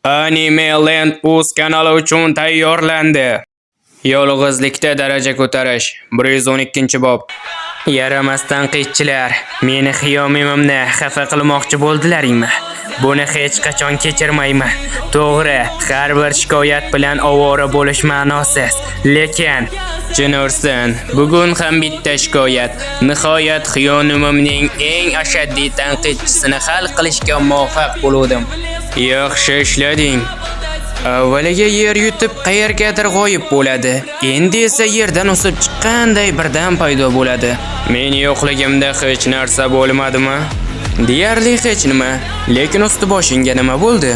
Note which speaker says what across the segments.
Speaker 1: Anime Land o'z kanali uchun tayyorlandi. Yolg'izlikda daraja ko'tarish 112-bob. Yaramas tanqidchilar, meni xiyomimimni xafa qilmoqchi bo'ldilaringmi? Buni hech qachon kechirmayman. To'g'ri, har bir shikoyat bilan ovora bo'lish ma'nosiz, lekin Jinursin, bugun ham bitta shikoyat. Nihoyat xiyonimimning eng ashaddiy tanqidchisini hal qilishga muvaffaq bo'ldim. Yaxshi ishlading. Avvaliga yer yutib qayergadir g'oyib bo'ladi. Endi esa yerdan o'sib chiqqanday birdan paydo bo'ladi. Men yo'qligimda hech narsa bo'lmadimi? Deyarli hech nima. Lekin usti boshingga nima bo'ldi?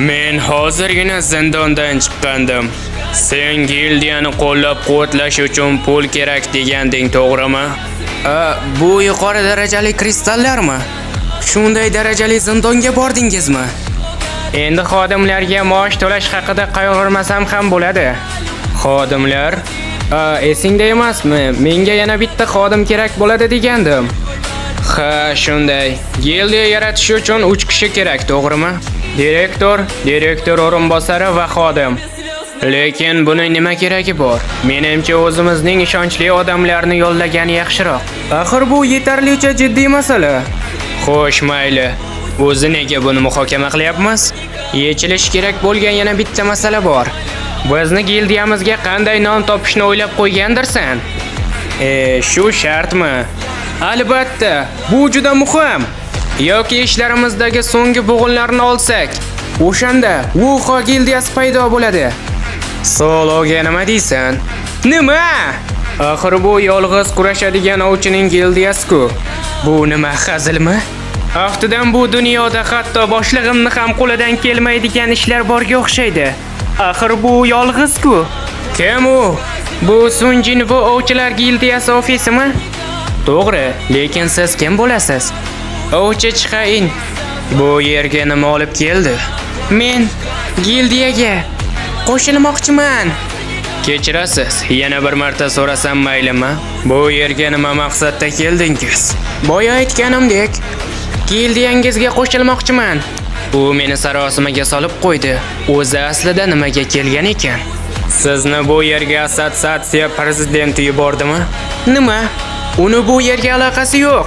Speaker 1: Men hozirgina zindondan chiqqandim. Sen gildiyani qo'llab-quvvatlash uchun pul kerak deganding, to'g'rimi? Bu yuqori darajali kristallarmi? Shunday darajali zindonga bordingizmi? Endi xodimlarga maosh to'lash haqida qayg'urmasam ham bo'ladi. Xodimlar? Esingda emasmi? Menga yana bitta xodim kerak bo'ladi degandim. Ha, shunday. Gildiya yaratish uchun 3 kishi kerak, to'g'rimi? Direktor o'rinbosari va xodim. Lekin buning nima keragi bor? Menimcha o'zimizning ishonchli odamlarni yo'llagan yaxshiroq. Axir bu yetarlicha jiddiy masala. Xo'sh, mayli. O'zi nega buni muhokama qilyapmiz? Yechilish kerak bo'lgan yana bitta masala bor. Bizni gildiyamizga qanday nom topishni o'ylab qo'ygandirsan? Shu shartmi? Albatta, bu juda muhim. Yoki ishlarimizdagi so'nggi bo'g'inlarni olsak, o'shanda Wuxo gildiyasi paydo bo'ladi. Sologa nima deysan? Nima? Axir bu yolg'iz kurashadigan ovchining gildiyasi-ku. Bu nima, hazilmi? Aftidan bu dunyoda hatto boshlig'imni ham qo'lidan kelmaydigan ishlar borga o'xshaydi. Axir bu yolg'iz-ku. Kim u? Bu Sunjinvo ovchilar gildiyasi ofisimi? To'g'ri, lekin siz kim bo'lasiz? Ovchi Chixain. Bu yerga nima olib keldi? Men gildiyaga qo'shilmoqchiman. Kechirasiz, yana bir marta so'rasam maylimi? Bu yerga nima maqsadda keldingiz? Boya aytganimdek, gildiyangizga qo'shilmoqchiman. U meni sarosimaga solib qo'ydi. O'zi aslida nimaga kelgan ekan? Sizni bu yerga assotsiatsiya prezidenti yubordimi? Nima? Uni bu yerga aloqasi yo'q.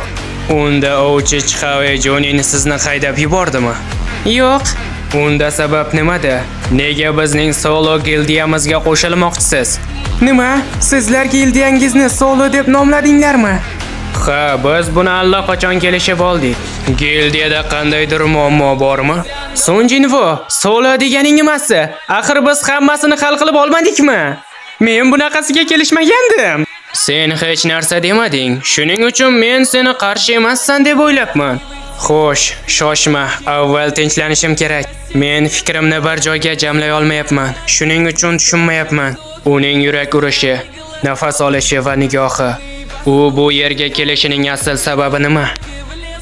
Speaker 1: Unda ovchi Chixawe Jonin sizni haydab yubordimi? Yo'q. Unda sabab nimada? Nega bizning Solo gildiyamizga qo'shilmoqchisiz? Nima? Sizlar gildiyangizni Solo deb nomladinglarmi? Ha, biz buni allaqachon kelishib oldik. Gildiyada qandaydir muammo bormi? Sunjinvo, Solo deganing nimasi? Axir biz hammasini hal qilib olmadikmi? Men bunaqasiga kelishmagandim. Sen hech narsa demading. Shuning uchun men seni qarshi emassan deb o'ylabman. Xo'sh, shoshma. Avval tinchlanishim kerak. Men fikrimni bir joyga jamlay olmayapman. Shuning uchun tushunmayapman. Uning yurak urishi, nafas olishi va nigohi. U bu yerga kelishining asl sababi nima?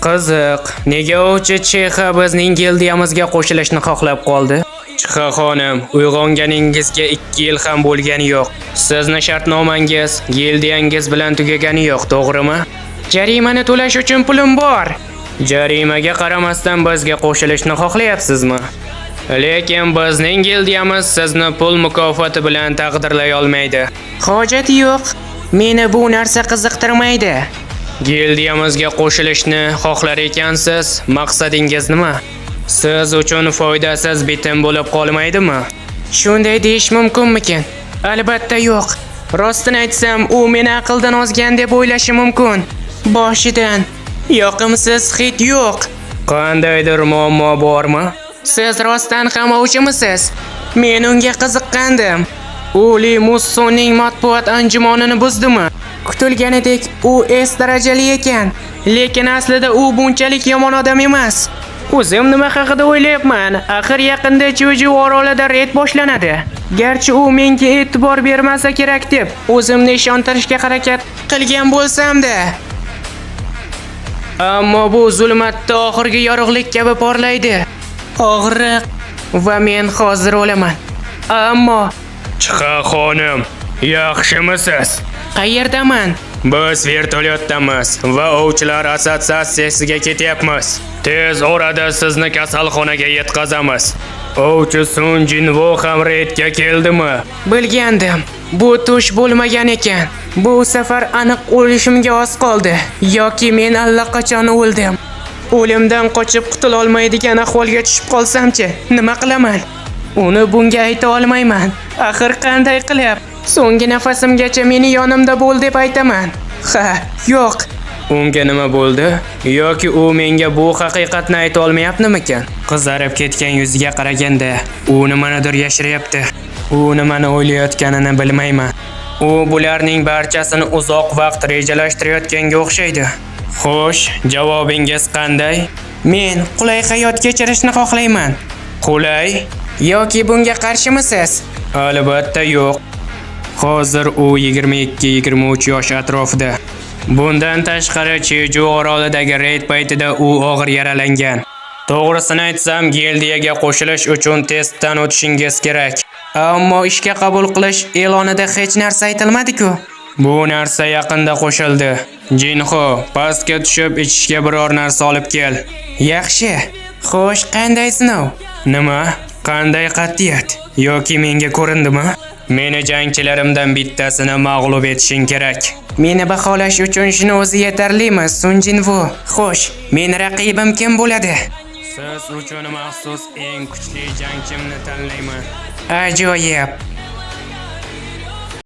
Speaker 1: Qiziq, nega ovchi Chixa bizning gildiyamizga qo'shilishni xohlab qoldi? Chixa xonim, uyg'onganingizga 2 yil ham bo'lgani yo'q. Sizni shartnomangiz gildiyangiz bilan tugagani yo'q, to'g'rimi? Jarimani to'lash uchun pulim bor. Jarimaga qaramasdan bizga qo'shilishni xohlayapsizmi? Lekin bizning gildiyamiz sizni pul mukofoti bilan taqdirlay olmaydi. Hojati yo'q. Meni bu narsa qiziqtirmaydi. Gildiyamizga qo'shilishni xohlar ekansiz, maqsadingiz nima? Siz uchun foydasiz bitim bo'lib qolmaydimi? Shunday deyish mumkinmikin? Albatta yo'q. Rostini aytsam, u meni aqldan ozgan deb o'ylashi mumkin. Boshidan yoqimsiz hid yo'q. Qandaydir muammo bormi? Siz rostdan ham ovchimisiz? Men unga qiziqqandim. U Li Mussonning matbuot anjumanini buzdimi? Kutilganidek, u S darajali ekan, lekin aslida u bunchalik yomon odam emas. O'zim nima haqida o'ylayapman? Axir yaqinda Chuju orolida reyd boshlanadi. Garchi u menga e'tibor bermasa kerak deb o'zimni ishontirishga harakat qilgan bo'lsam-da, ammo bu zulmatda oxirgi yorug'lik kabi porlaydi. Og'riq va men hozir o'laman. Ammo
Speaker 2: Chixa xonim, yaxshimisiz?
Speaker 1: qayerdaman? Biz vertolyotdamiz va ovchilar assotsiatsiyasiga ketyapmiz. Tez orada sizni kasalxonaga yetkazamiz. Ovchi Sun Jinvo ham reydga keldimi? Bilgandim. Bu tush bo'lmagan ekan. Bu safar aniq o'lishimga oz qoldi. Yoki men allaqachon o'ldim. O'limdan qochib qutula olmaydigan ahvolga tushib qolsam-chi, nima qilaman? Uni bunga ayta olmayman. Axir qanday qilib? So'nggi nafasimgacha meni yonimda bo'l deb aytaman. Ha, yo'q. Unga nima bo'ldi? Yoki u menga bu haqiqatni ayta olmayaptimikan? Qizarib ketgan yuziga qaraganda, u nimanidir yashiryapti. U nimani o'ylayotganini bilmayman. U bularning barchasini uzoq vaqt rejalashtirayotganga o'xshaydi. Xo'sh, javobingiz qanday? Men qulay hayot kechirishni xohlayman. Qulay yoki bunga qarshimisiz? Albatta yo'q. Hozir u 22-23 yosh atrofida. Bundan tashqari Cheju orolidagi reyd paytida u og'ir yaralangan. To'g'risini aytsam, gildiyaga qo'shilish uchun testdan o'tishingiz kerak. Ammo ishga qabul qilish e'lonida hech narsa aytilmadi-ku. Bu narsa yaqinda qo'shildi. Jinho, pastga tushib ichishga biror narsa olib kel. Yaxshi. Xo'sh, qanday sinov? Nima? Qanday qat'iyat? Yoki menga ko'rindimi? Meni jangchilarimdan bittasini mag'lub etishing kerak. Meni baholash uchun shuni o'zi yetarlimi, Sun Jinvo? Xo'sh, men raqibim kim bo'ladi? Siz uchun maxsus eng kuchli jangchimni tanlayman. Ajoyib.